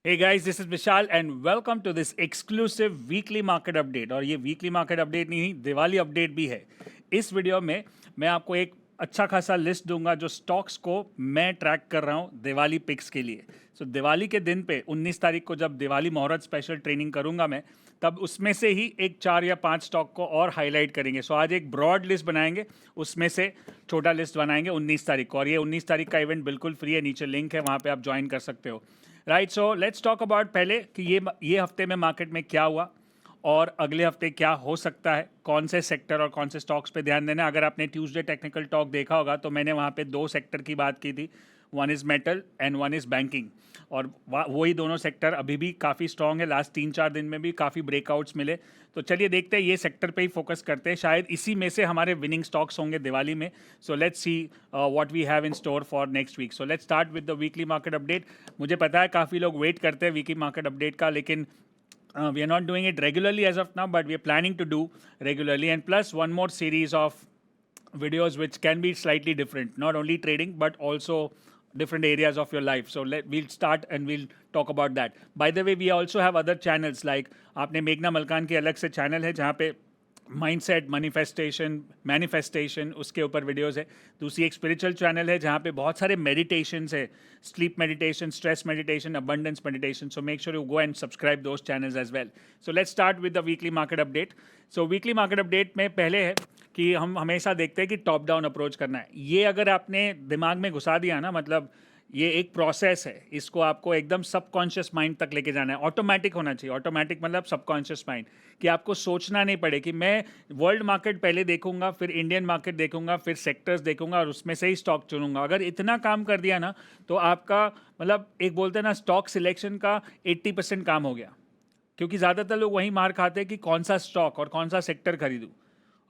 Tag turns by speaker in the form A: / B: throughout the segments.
A: Hey guys, this is Vishal and welcome to this exclusive weekly market update। और ये weekly market update नहीं, Diwali update भी है। इस वीडियो में मैं आपको एक अच्छा खासा लिस्ट दूंगा जो स्टॉक्स को मैं ट्रैक कर रहा हूँ दिवाली पिक्स के लिए। दिवाली के दिन पे 19 तारीख को जब दिवाली मुहूर्त स्पेशल ट्रेनिंग करूंगा मैं, तब उसमें से ही एक 4 या 5 स्टॉक को और हाईलाइट करेंगे। आज एक ब्रॉड लिस्ट बनाएंगे, उसमें से छोटा लिस्ट बनाएंगे 19 तारीख को। और ये 19 तारीख का इवेंट बिल्कुल फ्री है, नीचे लिंक है, वहाँ पे आप ज्वाइन कर सकते हो। Right, so let's talk about पहले कि ये हफ्ते में मार्केट में क्या हुआ और अगले हफ्ते क्या हो सकता है, कौन से सेक्टर और कौन से स्टॉक्स पे ध्यान देना। अगर आपने ट्यूसडे टेक्निकल टॉक देखा होगा तो मैंने वहाँ पे 2 सेक्टर की बात की थी, one is metal and one is banking. और वही दोनों सेक्टर अभी भी काफ़ी स्ट्रॉन्ग है, लास्ट 3-4 दिन में भी काफ़ी ब्रेकआउट्स मिले। तो चलिए देखते हैं, ये सेक्टर पे ही फोकस करते हैं, शायद इसी में से हमारे विनिंग स्टॉक्स होंगे दिवाली में। So let's see what we have in store for next week. So let's start with the weekly market update. मुझे पता है काफ़ी लोग वेट करते हैं वीकली मार्केट अपडेट का, लेकिन we are not doing it regularly as of now, but we are planning to do regularly, and plus one more series of videos which can be slightly different, not only trading but also different areas of your life. So we'll start and we'll talk about that. By the way, we also have other channels like आपने मेघना मलकान के अलग से channel है जहाँ पे mindset, manifestation उसके ऊपर वीडियोस है। दूसरी एक स्पिरिचुअल चैनल है जहाँ पे बहुत सारे मेडिटेशंस है, sleep meditation, stress meditation, abundance meditation. So make sure you go and subscribe those channels as well. So let's start with the weekly market update. So weekly market update में पहले है कि हम हमेशा देखते हैं कि टॉप डाउन अप्रोच करना है। ये अगर आपने दिमाग में घुसा दिया ना, मतलब ये एक प्रोसेस है, इसको आपको एकदम सबकॉन्शियस माइंड तक लेके जाना है। ऑटोमेटिक होना चाहिए, ऑटोमेटिक मतलब सबकॉन्शियस माइंड, कि आपको सोचना नहीं पड़े कि मैं वर्ल्ड मार्केट पहले देखूंगा, फिर इंडियन मार्केट देखूंगा, फिर सेक्टर्स देखूंगा और उसमें से ही स्टॉक चुनूंगा। अगर इतना काम कर दिया ना तो आपका मतलब एक बोलते हैं ना, स्टॉक सिलेक्शन का 80% काम हो गया। क्योंकि ज़्यादातर लोग वहीं मार खाते हैं कि कौन सा स्टॉक और कौन सा सेक्टर खरीदूं।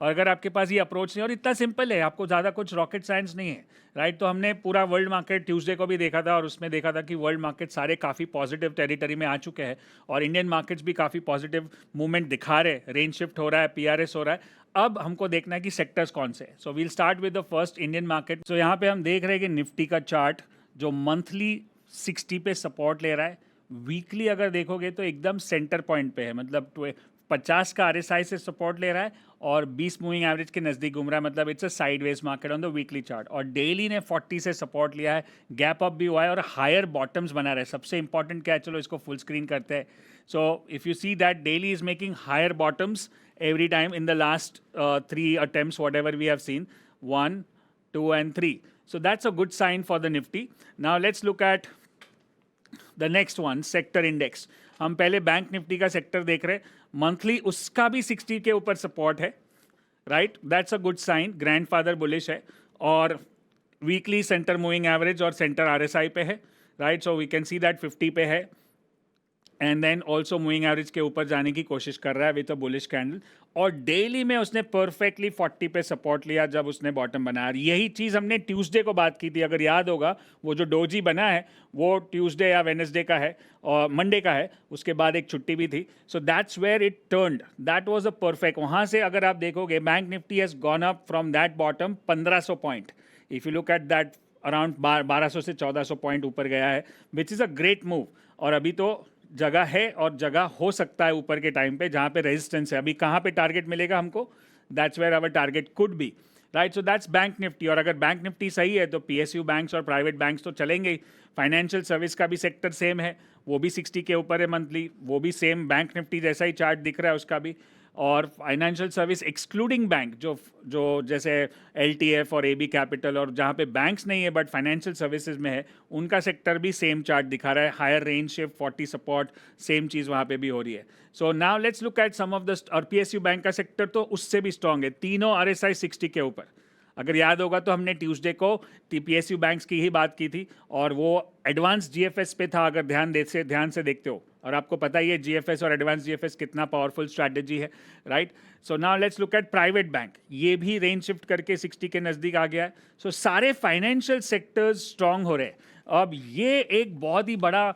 A: और अगर आपके पास ये अप्रोच नहीं, और इतना सिंपल है, आपको ज़्यादा कुछ रॉकेट साइंस नहीं है, राइट। तो हमने पूरा वर्ल्ड मार्केट ट्यूसडे को भी देखा था और उसमें देखा था कि वर्ल्ड मार्केट सारे काफ़ी पॉजिटिव टेरिटरी में आ चुके हैं और इंडियन मार्केट्स भी काफ़ी पॉजिटिव मूवमेंट दिखा रहे हैं। रेंज शिफ्ट हो रहा है, पीआरएस हो रहा है। अब हमको देखना है कि सेक्टर्स कौन से। So we'll start with the first Indian market. So यहाँ पे हम देख रहे हैं कि निफ्टी का चार्ट जो मंथली 60 पे सपोर्ट ले रहा है, वीकली अगर देखोगे तो एकदम सेंटर पॉइंट पे है, मतलब 50 का आरएसआई से सपोर्ट ले रहा है और 20 मूविंग एवरेज के नज़दीक घूम रहा है, मतलब it's a sideways market on the weekly chart. और डेली ने 40 से सपोर्ट लिया है, गैप अप भी हुआ है और हायर बॉटम्स बना रहा है। सबसे इंपॉर्टेंट क्या है, चलो इसको फुल स्क्रीन करते हैं। So if you see that daily is making higher bottoms every time in the last 3 attempts, whatever we have seen, 1, 2 and 3. So that's a good sign for the Nifty. Now let's look at the next one, sector index. हम पहले bank Nifty का sector देख रहे हैं, monthly उसका भी 60 के ऊपर सपोर्ट है, right. That's a good sign, grandfather bullish है। और वीकली सेंटर मूविंग एवरेज और सेंटर आरएसआई पे है, right. So we can see that 50 पे है and then also moving average के ऊपर जाने की कोशिश कर रहा है विथ अ बुलिश कैंडल। और डेली में उसने परफेक्टली 40 पे सपोर्ट लिया जब उसने बॉटम बनाया। यही चीज़ हमने ट्यूसडे को बात की थी, अगर याद होगा। वो जो डोजी बना है वो ट्यूसडे या वेडनेसडे का है और मंडे का है, उसके बाद एक छुट्टी भी थी। So that's where it turned, that was a perfect. वहाँ से अगर आप देखोगे, bank Nifty has gone up from that bottom 1500 point. If you look at that, around 1200 से 1400 पॉइंट ऊपर गया है, which is a great move. और अभी तो जगह है और जगह हो सकता है ऊपर के टाइम पे जहाँ पे रेजिस्टेंस है। अभी कहाँ पे टारगेट मिलेगा हमको, that's where our target could be, right. So that's bank Nifty. और अगर बैंक निफ्टी सही है तो पीएसयू बैंक्स और प्राइवेट बैंक्स तो चलेंगे ही। फाइनेंशियल सर्विस का भी सेक्टर सेम है, वो भी 60 के ऊपर है मंथली, वो भी सेम बैंक निफ्टी जैसा ही चार्ट दिख रहा है उसका भी। और फाइनेंशियल सर्विस एक्सक्लूडिंग बैंक, जो जो जैसे एलटीएफ और एबी कैपिटल और जहाँ पे बैंक्स नहीं है बट फाइनेंशियल सर्विसेज में है, उनका सेक्टर भी सेम चार्ट दिखा रहा है, higher range shift, 40 support, same चीज़ वहाँ पे भी हो रही है। So now let's look at some of the, और पीएसयू बैंक का सेक्टर तो उससे भी स्ट्रॉन्ग है, तीनों आरएसआई 60 के ऊपर। अगर याद होगा तो हमने ट्यूसडे को पीएसयू बैंक्स की ही बात की थी और वो एडवांस जीएफएस पे था, अगर ध्यान से देखते हो। और आपको पता ही है जीएफएस और एडवांस जीएफएस कितना पावरफुल स्ट्रैटेजी है, right. So now let's look eight private bank, ये भी रेंज शिफ्ट करके 60 के नज़दीक आ गया है। सो सारे फाइनेंशियल सेक्टर्स स्ट्रांग हो रहे हैं। अब ये एक बहुत ही बड़ा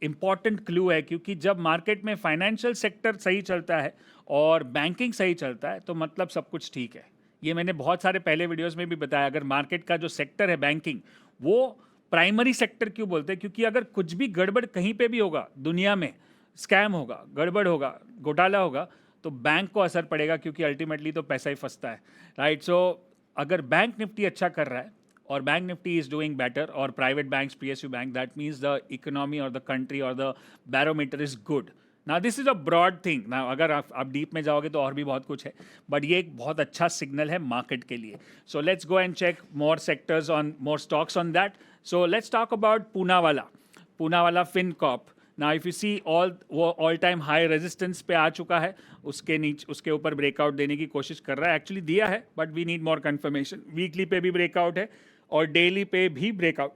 A: इंपॉर्टेंट क्लू है, क्योंकि जब मार्केट में फाइनेंशियल सेक्टर सही चलता है और बैंकिंग सही चलता है तो मतलब सब कुछ ठीक है। ये मैंने बहुत सारे पहले वीडियोस में भी बताया। अगर मार्केट का जो सेक्टर है बैंकिंग, वो प्राइमरी सेक्टर क्यों बोलते हैं? क्योंकि अगर कुछ भी गड़बड़ कहीं पे भी होगा दुनिया में, स्कैम होगा, गड़बड़ होगा, घोटाला होगा, तो बैंक को असर पड़ेगा, क्योंकि अल्टीमेटली तो पैसा ही फंसता है, राइट? सो अगर बैंक निफ्टी अच्छा कर रहा है और bank Nifty is doing better, और private banks, PSU bank, that means the economy और द कंट्री और द बैरोमीटर इज गुड. ना this is a broad thing ना, अगर आप डीप में जाओगे तो और भी बहुत कुछ है, बट ये एक बहुत अच्छा सिग्नल है मार्केट के लिए. So let's go and check more sectors on, more stocks on that. So let's talk about Poonawalla Fincorp. ना इफ यू सी वो ऑल टाइम हाई रेजिस्टेंस पे आ चुका है, उसके ऊपर ब्रेकआउट देने की कोशिश कर रहा है, एक्चुअली दिया है, but we need more confirmation. Weekly पे भी ब्रेकआउट है और डेली पे भी ब्रेकआउट.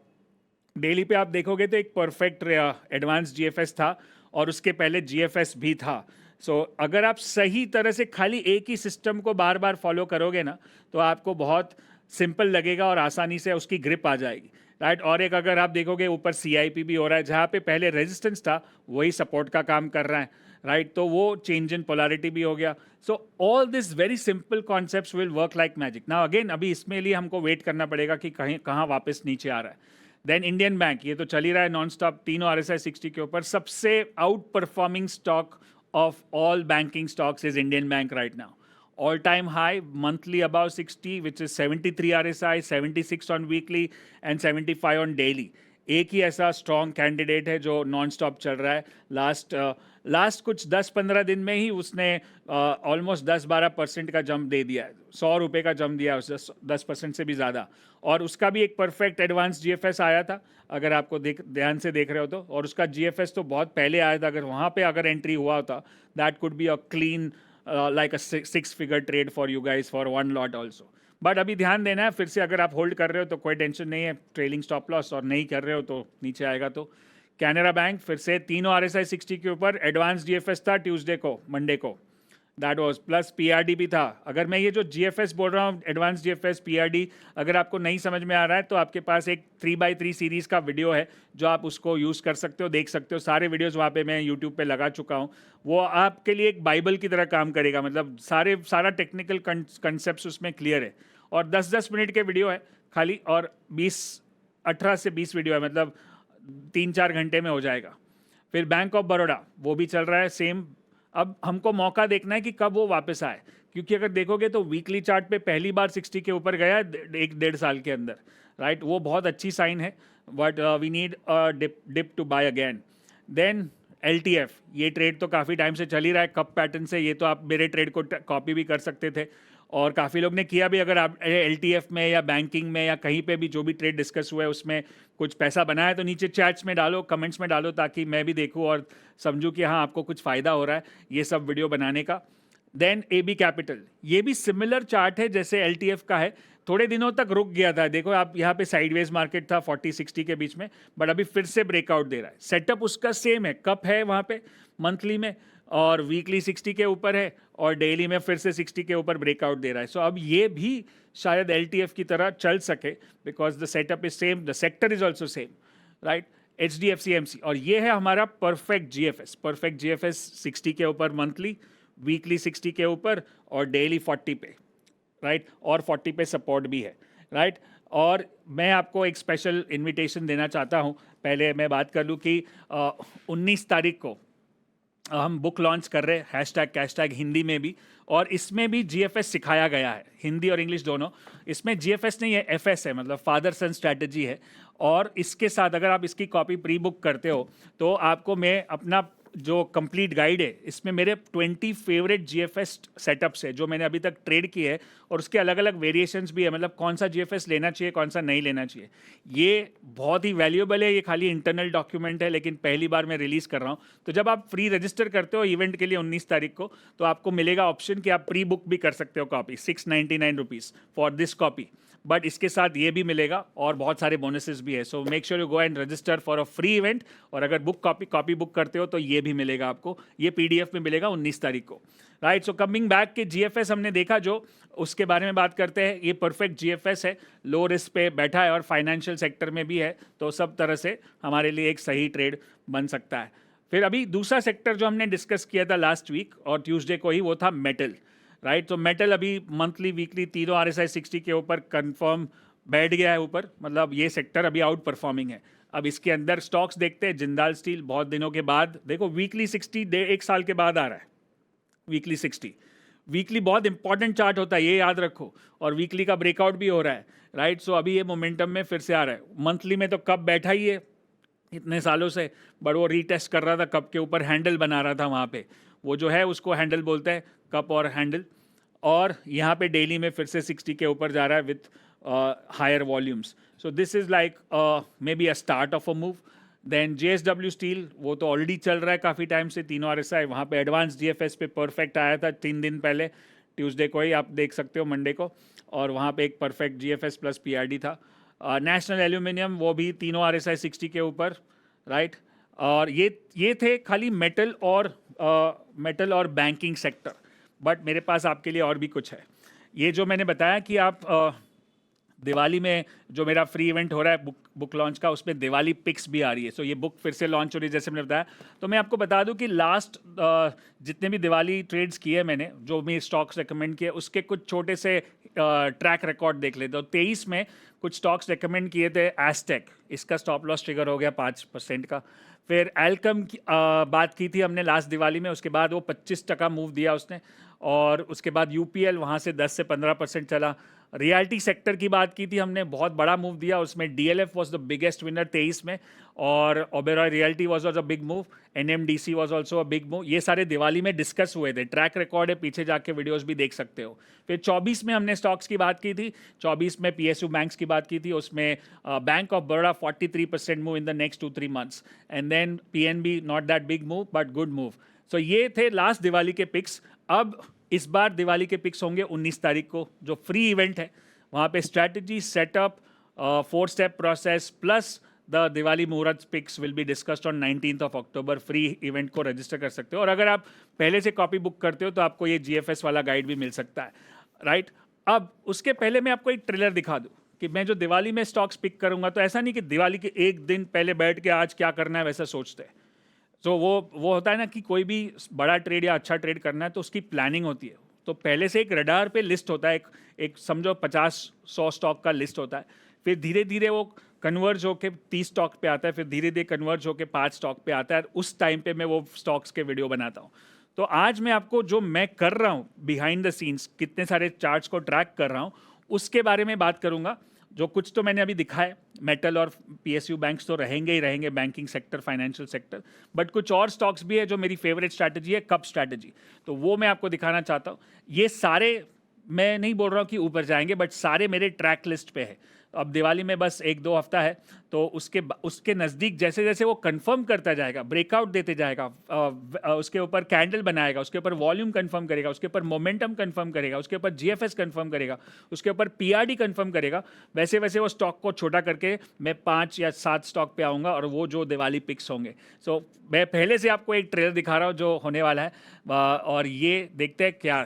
A: डेली पे आप देखोगे तो एक परफेक्ट एडवांस जीएफएस था और उसके पहले जीएफएस भी था. सो अगर आप सही तरह से खाली एक ही सिस्टम को बार बार फॉलो करोगे ना, तो आपको बहुत सिंपल लगेगा और आसानी से उसकी ग्रिप आ जाएगी, राइट? और एक अगर आप देखोगे ऊपर सीआईपी भी हो रहा है, जहाँ पे पहले रेजिस्टेंस था वही सपोर्ट का काम कर रहा है, राइट? तो वो चेंज इन पोलैरिटी भी हो गया. सो all this very simple concepts will work like magic. Now again अभी इसमें लिए हमको वेट करना पड़ेगा कि कहाँ वापस नीचे आ रहा है. देन इंडियन बैंक, ये तो चल ही रहा है नॉन स्टॉप, तीनों RSI 60 के ऊपर. सबसे out performing stock of all banking stocks is Indian bank right now. All time high monthly above 60, which is 73 RSI, 76 on weekly and 75 on daily. एक ही ऐसा स्ट्रॉन्ग कैंडिडेट है जो नॉन स्टॉप चल रहा है. लास्ट कुछ 10-15 दिन में ही उसने ऑलमोस्ट 10-12% का जंप दे दिया है, 100 रुपये का जंप दिया है, 10% से भी ज़्यादा. और उसका भी एक परफेक्ट एडवांस जीएफएस आया था, अगर आपको ध्यान से देख रहे हो तो. और उसका जीएफएस तो बहुत पहले आया था, अगर वहाँ पे अगर एंट्री हुआ होता, that could be a clean like a six-figure trade for you guys for one lot also. But अभी ध्यान देना है, फिर से अगर आप होल्ड कर रहे हो तो कोई टेंशन नहीं है, ट्रेलिंग स्टॉप लॉस, और नहीं कर रहे हो तो नीचे आएगा. तो कैनरा बैंक फिर से तीनों RSI 60 के ऊपर. एडवांस जीएफएस था ट्यूसडे को, मंडे को, दैट वाज प्लस पीआरडी भी था. अगर मैं ये जो जीएफएस बोल रहा हूँ, एडवांस जीएफएस, पीआरडी, अगर आपको नहीं समझ में आ रहा है तो आपके पास एक 3x3 सीरीज़ का वीडियो है जो आप उसको यूज़ कर सकते हो, देख सकते हो. सारे वीडियोस वहाँ पे मैं यूट्यूब पे लगा चुका हूँ. वो आपके लिए एक बाइबल की तरह काम करेगा, मतलब सारा टेक्निकल कंसेप्ट उसमें क्लियर है. और 10-10 मिनट के वीडियो है खाली, और 18 से 20 वीडियो है, मतलब 3-4 घंटे में हो जाएगा. फिर बैंक ऑफ बड़ौदा, वो भी चल रहा है सेम. अब हमको मौका देखना है कि कब वो वापस आए, क्योंकि अगर देखोगे तो वीकली चार्ट पे पहली बार 60 के ऊपर गया 1-1.5 साल के अंदर, राइट? वो बहुत अच्छी साइन है, but we need dip to buy again. Then LTF, ये ट्रेड तो काफ़ी टाइम से चल ही रहा है कप पैटर्न से. ये तो आप मेरे ट्रेड को कॉपी भी कर सकते थे, और काफ़ी लोग ने किया भी. अगर आप LTF में या बैंकिंग में या कहीं पे भी जो भी ट्रेड डिस्कस हुआ है उसमें कुछ पैसा बनाया तो नीचे चैट्स में डालो, कमेंट्स में डालो, ताकि मैं भी देखूं और समझूं कि हाँ आपको कुछ फ़ायदा हो रहा है ये सब वीडियो बनाने का. देन AB कैपिटल, ये भी सिमिलर चार्ट है जैसे LTF का है. थोड़े दिनों तक रुक गया था, देखो आप यहाँ पे साइडवेज मार्केट था 40-60 के बीच में, बट अभी फिर से ब्रेकआउट दे रहा है. सेटअप उसका सेम है, कप है वहाँ पे मंथली में, और वीकली 60 के ऊपर है, और डेली में फिर से 60 के ऊपर ब्रेकआउट दे रहा है. सो अब ये भी शायद LTF की तरह चल सके, because the setup is same, the sector is also same, right? HDFC MC, और ये है हमारा परफेक्ट GFS 60 के ऊपर मंथली, वीकली 60 के ऊपर, और डेली 40 पे, राइट? और 40 पे सपोर्ट भी है, राइट? और मैं आपको एक स्पेशल इनविटेशन देना चाहता हूँ. पहले मैं बात कर लूँ कि 19 तारीख को हम बुक लॉन्च कर रहे हैं, हैशटैग हिंदी में भी, और इसमें भी GFS सिखाया गया है, हिंदी और इंग्लिश दोनों. इसमें GFS नहीं है, FS है, मतलब फादर सन स्ट्रैटेजी है. और इसके साथ अगर आप इसकी कॉपी प्री बुक करते हो तो आपको मैं अपना जो कंप्लीट गाइड है, इसमें मेरे 20 फेवरेट GFS सेटअप्स है जो मैंने अभी तक ट्रेड किए हैं, और उसके अलग अलग वेरिएशंस भी है, मतलब कौन सा GFS लेना चाहिए, कौन सा नहीं लेना चाहिए. ये बहुत ही वैल्यूएबल है. ये खाली इंटरनल डॉक्यूमेंट है, लेकिन पहली बार मैं रिलीज़ कर रहा हूँ. तो जब आप फ्री रजिस्टर करते हो इवेंट के लिए 19 तारीख को, तो आपको मिलेगा ऑप्शन कि आप प्री बुक भी कर सकते हो copy, 699 rupees for this copy. But इसके साथ ये भी मिलेगा और बहुत सारे बोनसेस भी है. सो make sure you go and register for a free event. और अगर कॉपी बुक करते हो तो ये भी मिलेगा आपको, ये PDF में मिलेगा 19 तारीख को, राइट? सो कमिंग बैक के GFS हमने देखा जो, उसके बारे में बात करते हैं. ये परफेक्ट GFS है, लो रिस्क पे बैठा है और फाइनेंशियल सेक्टर में भी है, तो सब तरह से हमारे लिए एक सही ट्रेड बन सकता है. फिर अभी दूसरा सेक्टर जो हमने डिस्कस किया था लास्ट वीक और ट्यूसडे को ही, वो था मेटल, राइट? तो मेटल अभी मंथली वीकली तीनों RSI 60 के ऊपर कंफर्म बैठ गया है ऊपर, मतलब ये सेक्टर अभी आउट परफॉर्मिंग है। अब इसके अंदर स्टॉक्स देखते हैं। जिंदाल स्टील बहुत दिनों के बाद, देखो वीकली 60 डे, एक साल के बाद आ रहा है वीकली 60। वीकली बहुत इंपॉर्टेंट चार्ट होता है, ये याद रखो, और वीकली का ब्रेकआउट भी हो रहा है, राइट। सो अभी ये मोमेंटम में फिर से आ रहा है। मंथली में तो कप बैठा ही है इतने सालों से, बट वो रीटेस्ट कर रहा था कप के ऊपर, हैंडल बना रहा था वहाँ पे, वो जो है उसको हैंडल बोलते हैं, कप और हैंडल। और यहाँ पे डेली में फिर से 60 के ऊपर जा रहा है with higher volumes. So this is like maybe a start of a move. Then JSW steel, वो तो ऑलरेडी चल रहा है काफ़ी टाइम से, तीनों RSI वहाँ पे एडवांस GFS पे परफेक्ट आया था 3 दिन पहले, ट्यूसडे को ही आप देख सकते हो, मंडे को, और वहाँ पे एक परफेक्ट GFS प्लस PRD था। नेशनल एल्यूमिनियम, वो भी तीनों RSI 60 के ऊपर, राइट। और ये थे खाली मेटल और बैंकिंग सेक्टर, बट मेरे पास आपके लिए और भी कुछ है। ये जो मैंने बताया कि आप दिवाली में जो मेरा फ्री इवेंट हो रहा है बुक लॉन्च का, उसमें दिवाली पिक्स भी आ रही है। सो ये बुक फिर से लॉन्च हो रही है जैसे मैंने बताया। तो मैं आपको बता दूं कि लास्ट जितने भी दिवाली ट्रेड्स किए मैंने, जो भी स्टॉक्स रिकमेंड किए, उसके कुछ छोटे से ट्रैक रिकॉर्ड देख लेते हो। 23 में कुछ स्टॉक्स रिकमेंड किए थे। एस्टेक, इसका स्टॉप लॉस ट्रिगर हो गया 5% का। फिर एल्कम की बात की थी हमने लास्ट दिवाली में, उसके बाद वो 25% मूव दिया उसने। और उसके बाद UPL वहाँ से 10 से 15% चला। रियल्टी सेक्टर की बात की थी हमने, बहुत बड़ा मूव दिया उसमें। DLF was the biggest winner 23 में, और Oberoi realty was a big move. NMDC was also a big move. ये सारे दिवाली में डिस्कस हुए थे, ट्रैक रिकॉर्ड है, पीछे जाके वीडियोस भी देख सकते हो। फिर 24 में हमने स्टॉक्स की बात की थी। 24 में PSU बैंक्स की बात की थी, उसमें bank of Baroda 43% move in the next 2-3 months, and then PNB not that big move but good move. So ये थे लास्ट दिवाली के पिक्स। अब इस बार दिवाली के पिक्स होंगे 19 तारीख को, जो फ्री इवेंट है। वहाँ पे strategy, setup, 4 step process plus the Diwali muhurat picks will be discussed on 19 October. Free event को रजिस्टर कर सकते हो, और अगर आप पहले से कॉपी बुक करते हो तो आपको ये GFS वाला गाइड भी मिल सकता है, राइट। अब उसके पहले मैं आपको एक ट्रेलर दिखा दूँ कि मैं जो दिवाली में स्टॉक्स पिक करूंगा, तो ऐसा नहीं कि दिवाली के एक दिन पहले बैठ के आज क्या करना है वैसा सोचते हैं। तो वो होता है ना कि कोई भी बड़ा ट्रेड या अच्छा ट्रेड करना है तो उसकी प्लानिंग होती है। तो पहले से एक रडार पे लिस्ट होता है, एक समझो 50-100 स्टॉक का लिस्ट होता है। फिर धीरे धीरे वो कन्वर्ज होके 30 स्टॉक पे आता है, फिर धीरे धीरे कन्वर्ज होके 5 स्टॉक पे आता है। उस टाइम पे मैं वो स्टॉक्स के वीडियो बनाता हूँ। तो आज मैं आपको जो मैं कर रहा हूँ बिहाइंड द सीन्स, कितने सारे चार्ट्स को ट्रैक कर रहा हूँ, उसके बारे में बात करूँगा। जो कुछ तो मैंने अभी दिखाया, मेटल और PSU बैंक्स तो रहेंगे ही रहेंगे, banking sector, financial sector, but कुछ और स्टॉक्स भी है जो मेरी फेवरेट स्ट्रैटेजी है, कप स्ट्रैटेजी। तो वो मैं आपको दिखाना चाहता हूँ। ये सारे, मैं नहीं बोल रहा हूँ कि ऊपर जाएंगे, बट सारे मेरे ट्रैक लिस्ट पे है। अब दिवाली में बस 1-2 हफ्ता है, तो उसके नज़दीक जैसे जैसे वो कंफर्म करता जाएगा, ब्रेकआउट देते जाएगा, उसके ऊपर कैंडल बनाएगा, उसके ऊपर वॉल्यूम कंफर्म करेगा, उसके ऊपर मोमेंटम कंफर्म करेगा, उसके ऊपर GFS कंफर्म करेगा, उसके ऊपर PRD कंफर्म करेगा, वैसे वैसे वो स्टॉक को छोटा करके मैं 5 या 7 स्टॉक पे आऊँगा, और वो जो दिवाली पिक्स होंगे। सो मैं पहले से आपको एक ट्रेलर दिखा रहा हूँ जो होने वाला है, और ये देखते हैं क्या।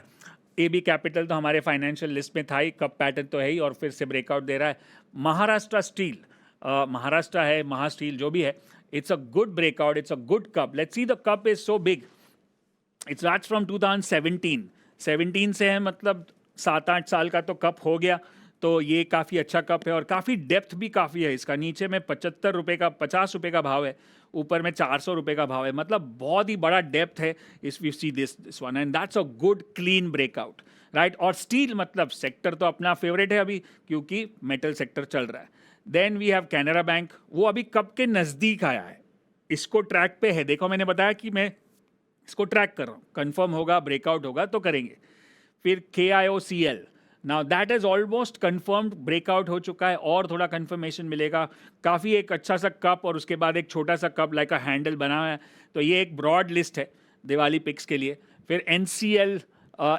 A: AB कैपिटल तो हमारे फाइनेंशियल लिस्ट में था ही, कप पैटर्न तो है ही, और फिर से ब्रेकआउट दे रहा है। महाराष्ट्र स्टील, महाराष्ट्र है, महास्टील जो भी है, it's a good breakout, it's a good cup. Let's see, the cup is so big, it's starts from 2017 से है, मतलब 7-8 साल का तो कप हो गया। तो ये काफ़ी अच्छा कप है, और काफ़ी डेप्थ भी काफ़ी है इसका। नीचे में 75 रुपये का, 50 रुपये का भाव है, ऊपर में 400 रुपये का भाव है, मतलब बहुत ही बड़ा डेप्थ है इस we see this one, and that's a good clean breakout, right. और स्टील मतलब सेक्टर तो अपना फेवरेट है अभी, क्योंकि मेटल सेक्टर चल रहा है। Then we have Canara Bank, वो अभी कप के नज़दीक आया है, इसको ट्रैक पे है। देखो मैंने बताया कि मैं इसको ट्रैक कर रहा हूँ, कंफर्म होगा, ब्रेकआउट होगा तो करेंगे। फिर KIOCL, now that is almost confirmed, breakout हो चुका है, और थोड़ा कंफर्मेशन मिलेगा। काफ़ी एक अच्छा सा कप, और उसके बाद एक छोटा सा कप लाइक अ हैंडल बना है। तो ये एक ब्रॉड लिस्ट है दिवाली पिक्स के लिए। फिर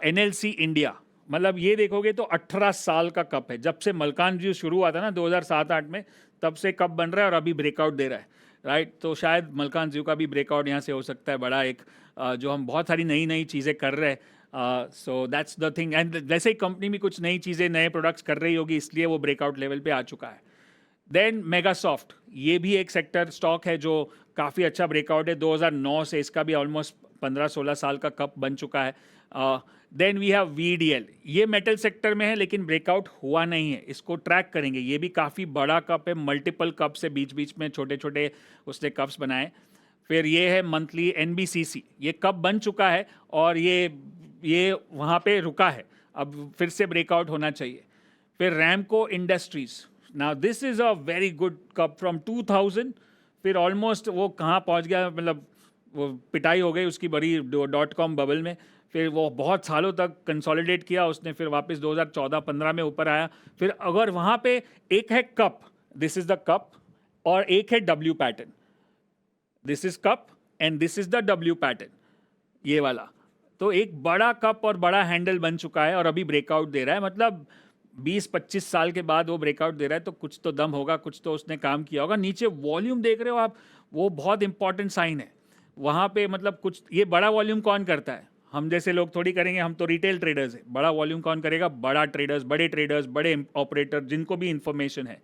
A: NLC इंडिया, मतलब ये देखोगे तो 18 साल का कप है, जब से मलकान व्यू शुरू हुआ था ना 2007-8 में, तब से कप बन रहा है, और अभी ब्रेकआउट दे रहा है, राइट। तो शायद मलकान व्यू का भी ब्रेकआउट यहाँ से हो सकता है, बड़ा एक जो हम बहुत सारी नई नई चीज़ें कर रहे हैं। So that's the thing, and वैसे ही कंपनी भी कुछ नई चीज़ें, नए प्रोडक्ट्स कर रही होगी, इसलिए वो ब्रेकआउट लेवल पे आ चुका है। देन मेगासॉफ्ट, ये भी एक सेक्टर स्टॉक है जो काफ़ी अच्छा ब्रेकआउट है 2009 से, इसका भी ऑलमोस्ट 15-16 साल का कप बन चुका है। देन वी हैव VDL, ये मेटल सेक्टर में है लेकिन ब्रेकआउट हुआ नहीं है, इसको ट्रैक करेंगे। ये भी काफ़ी बड़ा कप है, मल्टीपल कप से बीच बीच में छोटे छोटे उसने कप्स बनाए। फिर ये है मंथली NBCC, ये कप बन चुका है और ये वहाँ पे रुका है, अब फिर से ब्रेकआउट होना चाहिए। फिर Ramco industries, now this is a very good cup from 2000, फिर ऑलमोस्ट वो कहाँ पहुँच गया, मतलब वो पिटाई हो गई उसकी बड़ी .com बबल में। फिर वो बहुत सालों तक कंसोलिडेट किया उसने, फिर वापस 2014-15 में ऊपर आया। फिर अगर वहाँ पे एक है cup, this is the cup, और एक है W pattern, this is cup and this is the W pattern, ये वाला। तो एक बड़ा कप और बड़ा हैंडल बन चुका है और अभी ब्रेकआउट दे रहा है, मतलब 20-25 साल के बाद वो ब्रेकआउट दे रहा है, तो कुछ तो दम होगा, कुछ तो उसने काम किया होगा। नीचे वॉल्यूम देख रहे हो आप, वो बहुत इंपॉर्टेंट साइन है वहाँ पे, मतलब कुछ ये बड़ा वॉल्यूम कौन करता है, हम जैसे लोग थोड़ी करेंगे, हम तो रिटेल ट्रेडर्स हैं। बड़ा वॉल्यूम कौन करेगा, बड़े ट्रेडर्स, बड़े ऑपरेटर जिनको भी इंफॉर्मेशन है।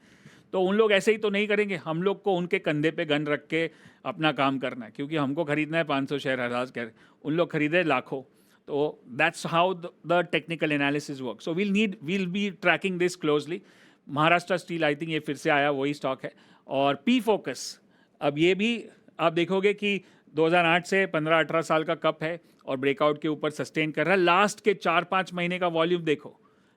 A: तो उन लोग ऐसे ही तो नहीं करेंगे, हम लोग को उनके कंधे पे गन रख के अपना काम करना है, क्योंकि हमको खरीदना है 500 शेयर, 1000 शेयर, उन लोग खरीदे लाखों। तो that's how the technical analysis work. So we'll be tracking this closely. Maharashtra Steel, I think ये फिर से आया, वही स्टॉक है। और पी फोकस, अब ये भी आप देखोगे कि 2008 से 15-18 साल का कप है और ब्रेकआउट के ऊपर सस्टेन कर रहा है। लास्ट के 4-5 महीने का वॉल्यूम देखो,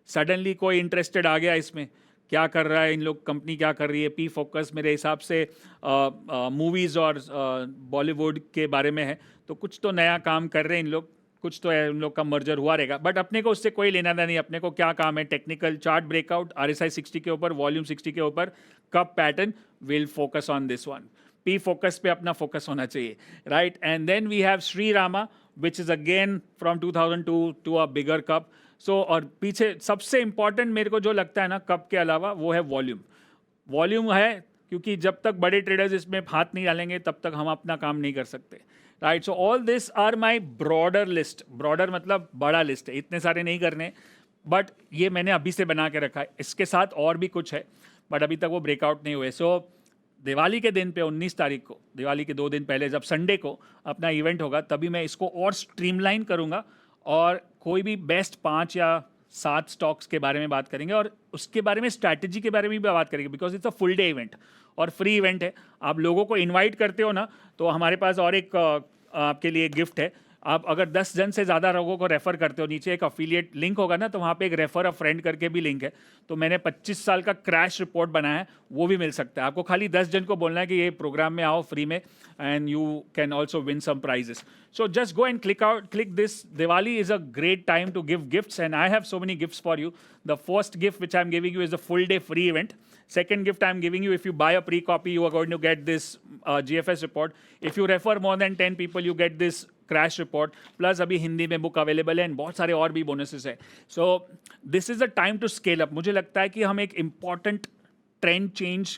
A: सडनली कोई इंटरेस्टेड आ गया इसमें, क्या कर रहा है इन लोग, कंपनी क्या कर रही है। पी फोकस मेरे हिसाब से मूवीज़ और बॉलीवुड के बारे में है, तो कुछ तो नया काम कर रहे हैं इन लोग, कुछ तो है, उन लोग का मर्जर हुआ रहेगा। बट अपने को उससे कोई लेना नहीं, अपने को क्या काम है, टेक्निकल चार्ट ब्रेकआउट, RSI 60 के ऊपर, वॉल्यूम 60 के ऊपर, cup pattern, will focus on this one. पी फोकस पे अपना फोकस होना चाहिए, right. And then we have Shri Rama, which is again from 2002 to a bigger cup. So और पीछे सबसे इंपॉर्टेंट मेरे को जो लगता है ना कप के अलावा, वो है वॉल्यूम। वॉल्यूम है, क्योंकि जब तक बड़े ट्रेडर्स इसमें हाथ नहीं डालेंगे तब तक हम अपना काम नहीं कर सकते, right. So all this are my broader list, broader मतलब बड़ा लिस्ट है, इतने सारे नहीं करने, बट ये मैंने अभी से बना के रखा है। इसके साथ और भी कुछ है, बट अभी तक वो ब्रेकआउट नहीं हुए। सो दिवाली के दिन पे 19 तारीख को, दिवाली के 2 दिन पहले, जब संडे को अपना इवेंट होगा, तभी मैं इसको और स्ट्रीमलाइन करूँगा और कोई भी बेस्ट 5 या 7 स्टॉक्स के बारे में बात करेंगे और उसके बारे में, स्ट्रैटेजी के बारे में भी बात करेंगे, because it's a full day event और फ्री इवेंट है। आप लोगों को इन्वाइट करते हो ना, तो हमारे पास और एक आपके लिए गिफ्ट है। आप अगर 10 जन से ज़्यादा लोगों को रेफ़र करते हो, नीचे एक अफिलिएट लिंक होगा ना, तो वहाँ पे एक रेफ़र अ फ्रेंड करके भी लिंक है। तो मैंने 25 साल का क्रैश रिपोर्ट बनाया है, वो भी मिल सकता है आपको। खाली 10 जन को बोलना है कि ये प्रोग्राम में आओ फ्री में, and you can also win some prizes. So just go and click this. Diwali is a great time to give gifts, and I have so many gifts for you. The first gift which I'm giving you is the full day free event. Second gift I'm giving you, if you buy a pre-copy, you are going to get this GFS report. If you refer more than 10 people, you get this crash report. Plus अभी हिंदी में book available है, and बहुत सारे और भी bonuses है. So this is the time to scale up. मुझे लगता है कि हम एक important trend change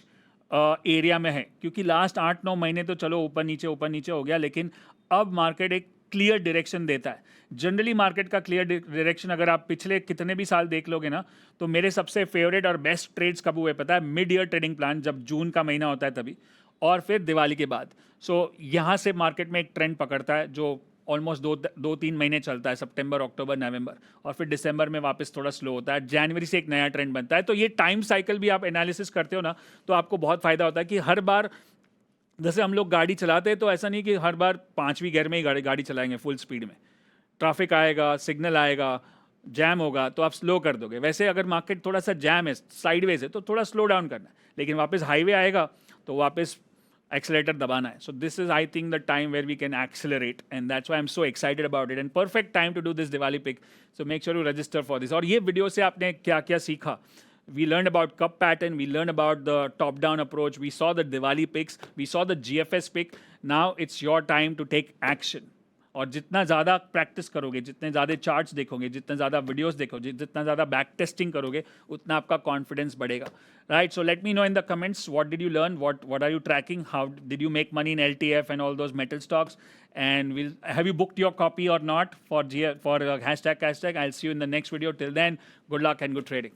A: एरिया में है, क्योंकि लास्ट 8-9 महीने तो चलो ऊपर नीचे हो गया, लेकिन अब मार्केट एक क्लियर डायरेक्शन देता है। जनरली मार्केट का क्लियर डायरेक्शन अगर आप पिछले कितने भी साल देख लोगे ना, तो मेरे सबसे फेवरेट और बेस्ट ट्रेड्स कब हुए पता है? मिड ईयर ट्रेडिंग प्लान, जब जून का महीना होता है तभी, और फिर दिवाली के बाद। सो यहाँ से मार्केट में एक ट्रेंड पकड़ता है जो ऑलमोस्ट 2-3 महीने चलता है, सितंबर, अक्टूबर, नवंबर, और फिर दिसंबर में वापस थोड़ा स्लो होता है, जनवरी से एक नया ट्रेंड बनता है। तो ये टाइम साइकिल भी आप एनालिसिस करते हो ना, तो आपको बहुत फायदा होता है कि हर बार, जैसे हम लोग गाड़ी चलाते हैं, तो ऐसा नहीं कि हर बार 5वीं गियर में ही गाड़ी चलाएंगे फुल स्पीड में। ट्रैफिक आएगा, सिग्नल आएगा, जैम होगा, तो आप स्लो कर दोगे। वैसे अगर मार्केट थोड़ा सा जैम है, साइडवेज है, तो थोड़ा स्लो डाउन करना है, लेकिन वापस हाईवे आएगा तो वापस एक्सेलेरेटर दबाना है। So this is, I think, the time where we can accelerate, and that's why I am so excited about it, and perfect time to do this Diwali pick. So make sure you register for this. और ये video से आपने क्या क्या सीखा? We learned about cup pattern, we learned about the top down approach, we saw the Diwali picks, we saw the GFS pick. Now it's your time to take action. और जितना ज़्यादा प्रैक्टिस करोगे, जितने ज़्यादा चार्ट्स देखोगे, जितने ज़्यादा videos देखोगे, जितना ज़्यादा बैक टेस्टिंग करोगे, उतना आपका कॉन्फिडेंस बढ़ेगा, right? So let me know in the comments, what did you learn, what are you tracking, how did you make money in LTF and all those metal stocks, and will have you booked your copy or not for hashtag. I'll see you in the next video. Till then, good luck and good trading.